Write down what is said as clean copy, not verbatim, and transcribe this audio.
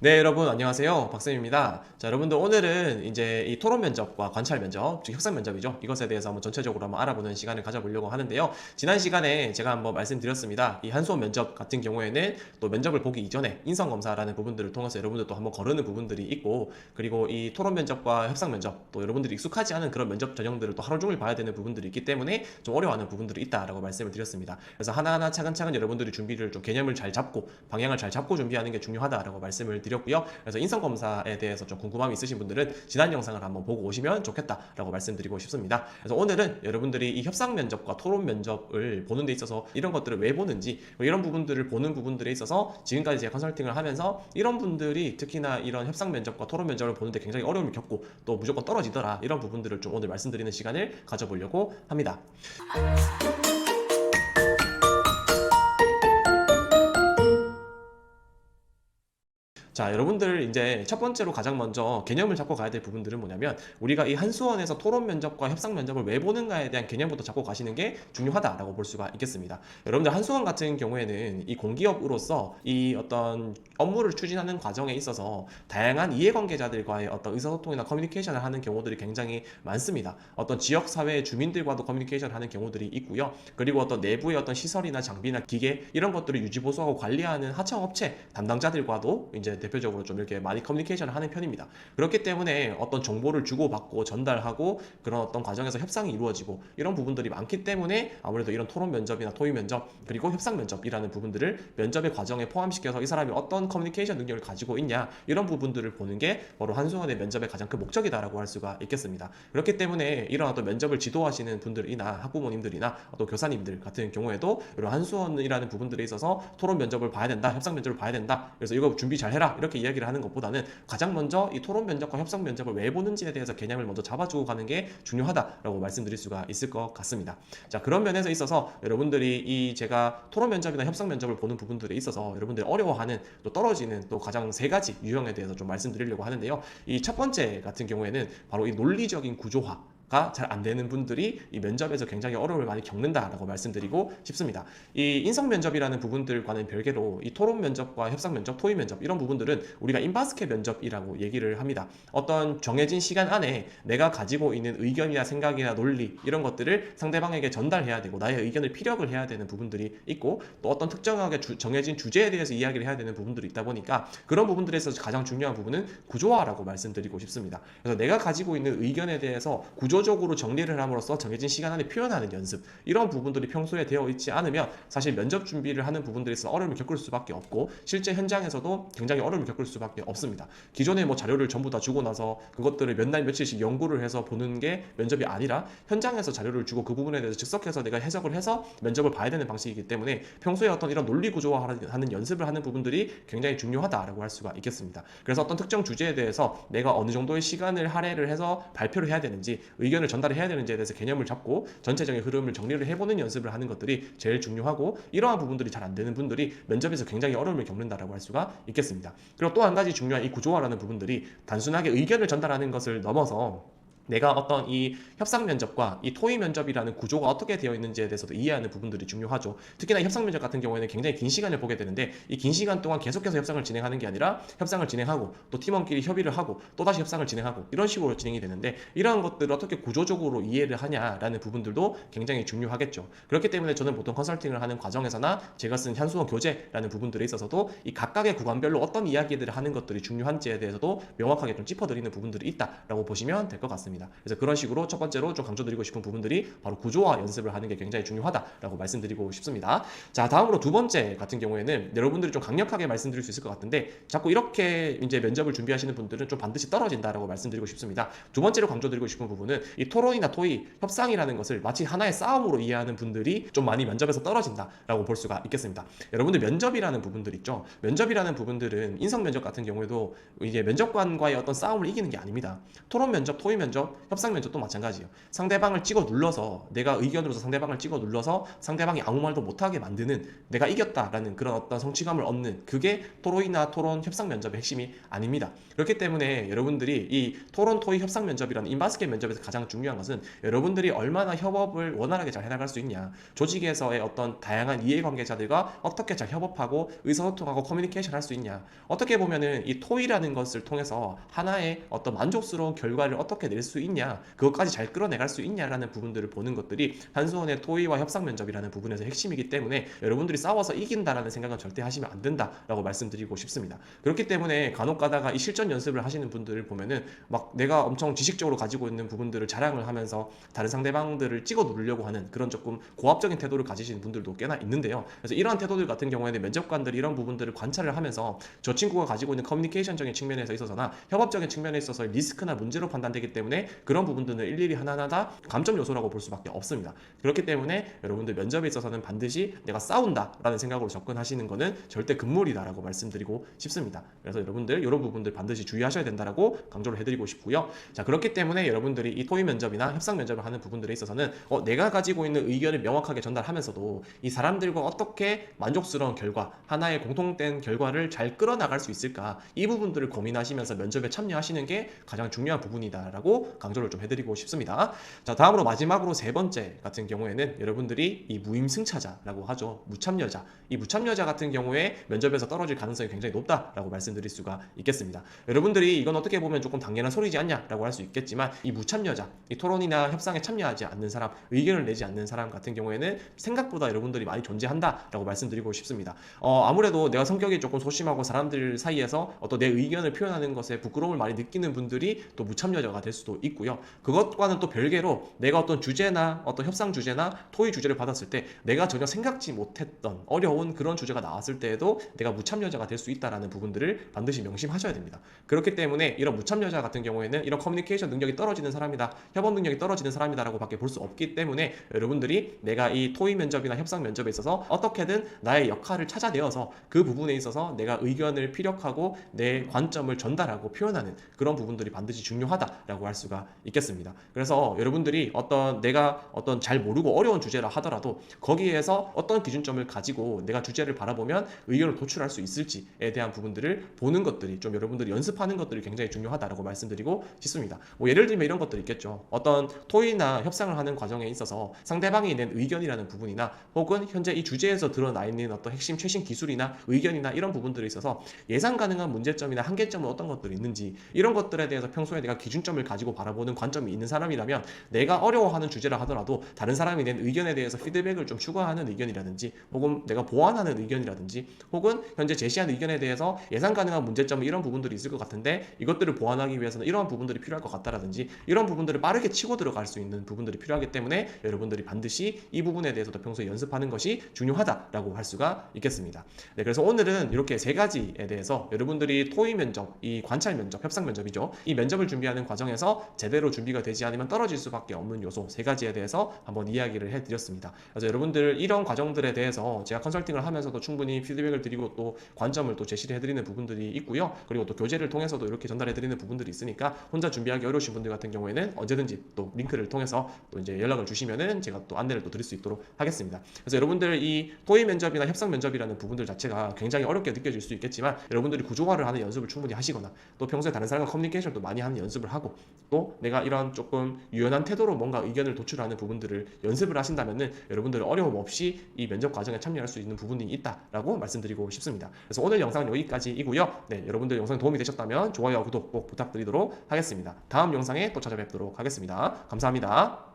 네, 여러분 안녕하세요. 박쌤입니다. 자, 여러분들 오늘은 이제 이 토론 면접과 관찰 면접, 즉 협상 면접이죠. 이것에 대해서 한번 전체적으로 한번 알아보는 시간을 가져보려고 하는데요. 지난 시간에 제가 한번 말씀드렸습니다. 이 한수원 면접 같은 경우에는 또 면접을 보기 이전에 인성 검사라는 부분들을 통해서 여러분들도 한번 거르는 부분들이 있고, 그리고 이 토론 면접과 협상 면접, 또 여러분들이 익숙하지 않은 그런 면접 전형들을 또 하루 종일 봐야 되는 부분들이 있기 때문에 좀 어려워하는 부분들이 있다라고 말씀을 드렸습니다. 그래서 하나하나 차근차근 여러분들이 준비를 좀 개념을 잘 잡고 방향을 잘 잡고 준비하는 게 중요하다라고 말씀을 드렸고요. 그래서 인성검사에 대해서 좀 궁금함이 있으신 분들은 지난 영상을 한번 보고 오시면 좋겠다라고 말씀드리고 싶습니다. 그래서 오늘은 여러분들이 이 협상 면접과 토론 면접을 보는 데 있어서 이런 것들을 왜 보는지, 이런 부분들을 보는 부분들에 있어서 지금까지 제가 컨설팅을 하면서 이런 분들이 특히나 이런 협상 면접과 토론 면접을 보는데 굉장히 어려움을 겪고 또 무조건 떨어지더라, 이런 부분들을 좀 오늘 말씀드리는 시간을 가져보려고 합니다. 자, 여러분들 이제 첫 번째로 가장 먼저 개념을 잡고 가야 될 부분들은 뭐냐면, 우리가 이 한수원에서 토론 면접과 협상 면접을 왜 보는가에 대한 개념부터 잡고 가시는 게 중요하다라고 볼 수가 있겠습니다. 여러분들 한수원 같은 경우에는 이 공기업으로서 이 어떤 업무를 추진하는 과정에 있어서 다양한 이해관계자들과의 어떤 의사소통이나 커뮤니케이션을 하는 경우들이 굉장히 많습니다. 어떤 지역 사회의 주민들과도 커뮤니케이션을 하는 경우들이 있고요. 그리고 어떤 내부의 어떤 시설이나 장비나 기계 이런 것들을 유지 보수하고 관리하는 하청업체 담당자들과도 이제 대표적으로 좀 이렇게 많이 커뮤니케이션을 하는 편입니다. 그렇기 때문에 어떤 정보를 주고받고 전달하고 그런 어떤 과정에서 협상이 이루어지고 이런 부분들이 많기 때문에 아무래도 이런 토론 면접이나 토의 면접 그리고 협상 면접이라는 부분들을 면접의 과정에 포함시켜서 이 사람이 어떤 커뮤니케이션 능력을 가지고 있냐, 이런 부분들을 보는 게 바로 한수원의 면접의 가장 큰 목적이다라고 할 수가 있겠습니다. 그렇기 때문에 이런 어떤 면접을 지도하시는 분들이나 학부모님들이나 또 교사님들 같은 경우에도 이런 한수원이라는 부분들에 있어서 토론 면접을 봐야 된다, 협상 면접을 봐야 된다, 그래서 이거 준비 잘 해라 이렇게 이야기를 하는 것보다는 가장 먼저 이 토론 면접과 협상 면접을 왜 보는지에 대해서 개념을 먼저 잡아주고 가는 게 중요하다라고 말씀드릴 수가 있을 것 같습니다. 자, 그런 면에서 있어서 여러분들이 이 제가 토론 면접이나 협상 면접을 보는 부분들에 있어서 여러분들이 어려워하는 또 떨어지는 또 가장 세 가지 유형에 대해서 좀 말씀드리려고 하는데요. 이 첫 번째 같은 경우에는 바로 이 논리적인 구조화 가 잘 안 되는 분들이 이 면접에서 굉장히 어려움을 많이 겪는다라고 말씀드리고 싶습니다. 이 인성 면접이라는 부분들과는 별개로 이 토론 면접과 협상 면접, 토의 면접 이런 부분들은 우리가 인바스켓 면접이라고 얘기를 합니다. 어떤 정해진 시간 안에 내가 가지고 있는 의견이나 생각이나 논리 이런 것들을 상대방에게 전달해야 되고 나의 의견을 피력을 해야 되는 부분들이 있고, 또 어떤 특정하게 정해진 주제에 대해서 이야기를 해야 되는 부분들이 있다 보니까 그런 부분들에서 가장 중요한 부분은 구조화라고 말씀드리고 싶습니다. 그래서 내가 가지고 있는 의견에 대해서 구조적으로 정리를 함으로써 정해진 시간 안에 표현하는 연습, 이런 부분들이 평소에 되어 있지 않으면 사실 면접 준비를 하는 부분들에서 어려움을 겪을 수밖에 없고 실제 현장에서도 굉장히 어려움을 겪을 수밖에 없습니다. 기존에 뭐 자료를 전부 다 주고 나서 그것들을 몇 날 며칠씩 연구를 해서 보는 게 면접이 아니라 현장에서 자료를 주고 그 부분에 대해서 즉석해서 내가 해석을 해서 면접을 봐야 되는 방식이기 때문에 평소에 어떤 이런 논리 구조화하는 연습을 하는 부분들이 굉장히 중요하다라고 할 수가 있겠습니다. 그래서 어떤 특정 주제에 대해서 내가 어느 정도의 시간을 할애를 해서 발표를 해야 되는지, 의견을 전달해야 되는지에 대해서 개념을 잡고 전체적인 흐름을 정리를 해보는 연습을 하는 것들이 제일 중요하고, 이러한 부분들이 잘 안 되는 분들이 면접에서 굉장히 어려움을 겪는다라고 할 수가 있겠습니다. 그리고 또 한 가지 중요한 이 구조화라는 부분들이 단순하게 의견을 전달하는 것을 넘어서 내가 어떤 이 협상 면접과 이 토의 면접이라는 구조가 어떻게 되어 있는지에 대해서도 이해하는 부분들이 중요하죠. 특히나 협상 면접 같은 경우에는 굉장히 긴 시간을 보게 되는데 이 긴 시간 동안 계속해서 협상을 진행하는 게 아니라 협상을 진행하고 또 팀원끼리 협의를 하고 또 다시 협상을 진행하고 이런 식으로 진행이 되는데, 이러한 것들을 어떻게 구조적으로 이해를 하냐라는 부분들도 굉장히 중요하겠죠. 그렇기 때문에 저는 보통 컨설팅을 하는 과정에서나 제가 쓴 현수원 교재라는 부분들에 있어서도 이 각각의 구간별로 어떤 이야기들을 하는 것들이 중요한지에 대해서도 명확하게 좀 짚어드리는 부분들이 있다라고 보시면 될 것 같습니다. 그래서 그런 식으로 첫 번째로 좀 강조드리고 싶은 부분들이 바로 구조화 연습을 하는 게 굉장히 중요하다라고 말씀드리고 싶습니다. 자, 다음으로 두 번째 같은 경우에는 여러분들이 좀 강력하게 말씀드릴 수 있을 것 같은데 자꾸 이렇게 이제 면접을 준비하시는 분들은 좀 반드시 떨어진다라고 말씀드리고 싶습니다. 두 번째로 강조드리고 싶은 부분은 이 토론이나 토의, 협상이라는 것을 마치 하나의 싸움으로 이해하는 분들이 좀 많이 면접에서 떨어진다라고 볼 수가 있겠습니다. 여러분들 면접이라는 부분들 있죠. 면접이라는 부분들은 인성 면접 같은 경우에도 이게 면접관과의 어떤 싸움을 이기는 게 아닙니다. 토론 면접, 토의 면접 협상 면접도 마찬가지예요. 상대방을 찍어 눌러서 내가 의견으로서 상대방을 찍어 눌러서 상대방이 아무 말도 못하게 만드는 내가 이겼다라는 그런 어떤 성취감을 얻는 그게 토로이나 토론 협상 면접의 핵심이 아닙니다. 그렇기 때문에 여러분들이 이 토론 토의 협상 면접이라는 인바스켓 면접에서 가장 중요한 것은 여러분들이 얼마나 협업을 원활하게 잘 해나갈 수 있냐, 조직에서의 어떤 다양한 이해관계자들과 어떻게 잘 협업하고 의사소통하고 커뮤니케이션 할 수 있냐, 어떻게 보면은 이 토의라는 것을 통해서 하나의 어떤 만족스러운 결과를 어떻게 낼 수 있냐, 그것까지 잘 끌어내갈 수 있냐라는 부분들을 보는 것들이 한수원의 토의와 협상 면접이라는 부분에서 핵심이기 때문에 여러분들이 싸워서 이긴다라는 생각은 절대 하시면 안 된다라고 말씀드리고 싶습니다. 그렇기 때문에 간혹 가다가 이 실전 연습을 하시는 분들을 보면은 막 내가 엄청 지식적으로 가지고 있는 부분들을 자랑을 하면서 다른 상대방들을 찍어 누르려고 하는 그런 조금 고압적인 태도를 가지시는 분들도 꽤나 있는데요. 그래서 이러한 태도들 같은 경우에는 면접관들이 이런 부분들을 관찰을 하면서 저 친구가 가지고 있는 커뮤니케이션적인 측면에서 있어서나 협업적인 측면에 있어서 리스크나 문제로 판단되기 때문에 그런 부분들은 일일이 하나하나 다 감점 요소라고 볼 수밖에 없습니다. 그렇기 때문에 여러분들 면접에 있어서는 반드시 내가 싸운다라는 생각으로 접근하시는 것은 절대 금물이다라고 말씀드리고 싶습니다. 그래서 여러분들 이런 부분들 반드시 주의하셔야 된다라고 강조를 해드리고 싶고요. 자, 그렇기 때문에 여러분들이 이 토의 면접이나 협상 면접을 하는 부분들에 있어서는 내가 가지고 있는 의견을 명확하게 전달하면서도 이 사람들과 어떻게 만족스러운 결과, 하나의 공통된 결과를 잘 끌어나갈 수 있을까, 이 부분들을 고민하시면서 면접에 참여하시는 게 가장 중요한 부분이다라고 강조를 좀 해드리고 싶습니다. 자, 다음으로 마지막으로 세 번째 같은 경우에는 여러분들이 이 무임승차자라고 하죠. 무참여자. 이 무참여자 같은 경우에 면접에서 떨어질 가능성이 굉장히 높다라고 말씀드릴 수가 있겠습니다. 여러분들이 이건 어떻게 보면 조금 당연한 소리지 않냐라고 할 수 있겠지만 이 무참여자, 이 토론이나 협상에 참여하지 않는 사람, 의견을 내지 않는 사람 같은 경우에는 생각보다 여러분들이 많이 존재한다라고 말씀드리고 싶습니다. 아무래도 내가 성격이 조금 소심하고 사람들 사이에서 어떤 내 의견을 표현하는 것에 부끄러움을 많이 느끼는 분들이 또 무참여자가 될 수도 있고요. 그것과는 또 별개로 내가 어떤 주제나 어떤 협상 주제나 토의 주제를 받았을 때 내가 전혀 생각지 못했던 어려운 그런 주제가 나왔을 때에도 내가 무참여자가 될 수 있다는 부분들을 반드시 명심하셔야 됩니다. 그렇기 때문에 이런 무참여자 같은 경우에는 이런 커뮤니케이션 능력이 떨어지는 사람이다, 협업 능력이 떨어지는 사람이다라고 밖에 볼 수 없기 때문에 여러분들이 내가 이 토의 면접이나 협상 면접에 있어서 어떻게든 나의 역할을 찾아내어서 그 부분에 있어서 내가 의견을 피력하고 내 관점을 전달하고 표현하는 그런 부분들이 반드시 중요하다라고 할 수가 있겠습니다. 그래서 여러분들이 내가 잘 모르고 어려운 주제라 하더라도 거기에서 어떤 기준점을 가지고 내가 주제를 바라보면 의견을 도출할 수 있을지에 대한 부분들을 보는 것들이 좀 여러분들이 연습하는 것들이 굉장히 중요하다라고 말씀드리고 싶습니다. 예를 들면 이런 것들이 있겠죠. 어떤 토의나 협상을 하는 과정에 있어서 상대방이 낸 의견이라는 부분이나 혹은 현재 이 주제에서 드러나 있는 어떤 핵심 최신 기술이나 의견이나 이런 부분들에 있어서 예상 가능한 문제점이나 한계점은 어떤 것들이 있는지, 이런 것들에 대해서 평소에 내가 기준점을 가지고 바라보는 관점이 있는 사람이라면 내가 어려워하는 주제라 하더라도 다른 사람이 낸 의견에 대해서 피드백을 좀 추가하는 의견이라든지 혹은 내가 보완하는 의견이라든지 혹은 현재 제시한 의견에 대해서 예상 가능한 문제점, 이런 부분들이 있을 것 같은데 이것들을 보완하기 위해서는 이러한 부분들이 필요할 것 같다라든지 이런 부분들을 빠르게 치고 들어갈 수 있는 부분들이 필요하기 때문에 여러분들이 반드시 이 부분에 대해서도 평소에 연습하는 것이 중요하다라고 할 수가 있겠습니다. 네, 그래서 오늘은 이렇게 세 가지에 대해서 여러분들이 토의 면접, 이 관찰 면접, 협상 면접이죠. 이 면접을 준비하는 과정에서 제대로 준비가 되지 않으면 떨어질 수밖에 없는 요소 세 가지에 대해서 한번 이야기를 해드렸습니다. 그래서 여러분들 이런 과정들에 대해서 제가 컨설팅을 하면서도 충분히 피드백을 드리고 또 관점을 또 제시를 해드리는 부분들이 있고요. 그리고 또 교재를 통해서도 이렇게 전달해드리는 부분들이 있으니까 혼자 준비하기 어려우신 분들 같은 경우에는 언제든지 또 링크를 통해서 또 이제 연락을 주시면은 제가 또 안내를 또 드릴 수 있도록 하겠습니다. 그래서 여러분들 이 토의 면접이나 협상 면접이라는 부분들 자체가 굉장히 어렵게 느껴질 수 있겠지만 여러분들이 구조화를 하는 연습을 충분히 하시거나 또 평소에 다른 사람과 커뮤니케이션도 많이 하는 연습을 하고 또 내가 이런 조금 유연한 태도로 뭔가 의견을 도출하는 부분들을 연습을 하신다면은 여러분들 어려움 없이 이 면접 과정에 참여할 수 있는 부분이 있다라고 말씀드리고 싶습니다. 그래서 오늘 영상은 여기까지이고요. 네, 여러분들 영상 도움이 되셨다면 좋아요와 구독 꼭 부탁드리도록 하겠습니다. 다음 영상에 또 찾아뵙도록 하겠습니다. 감사합니다.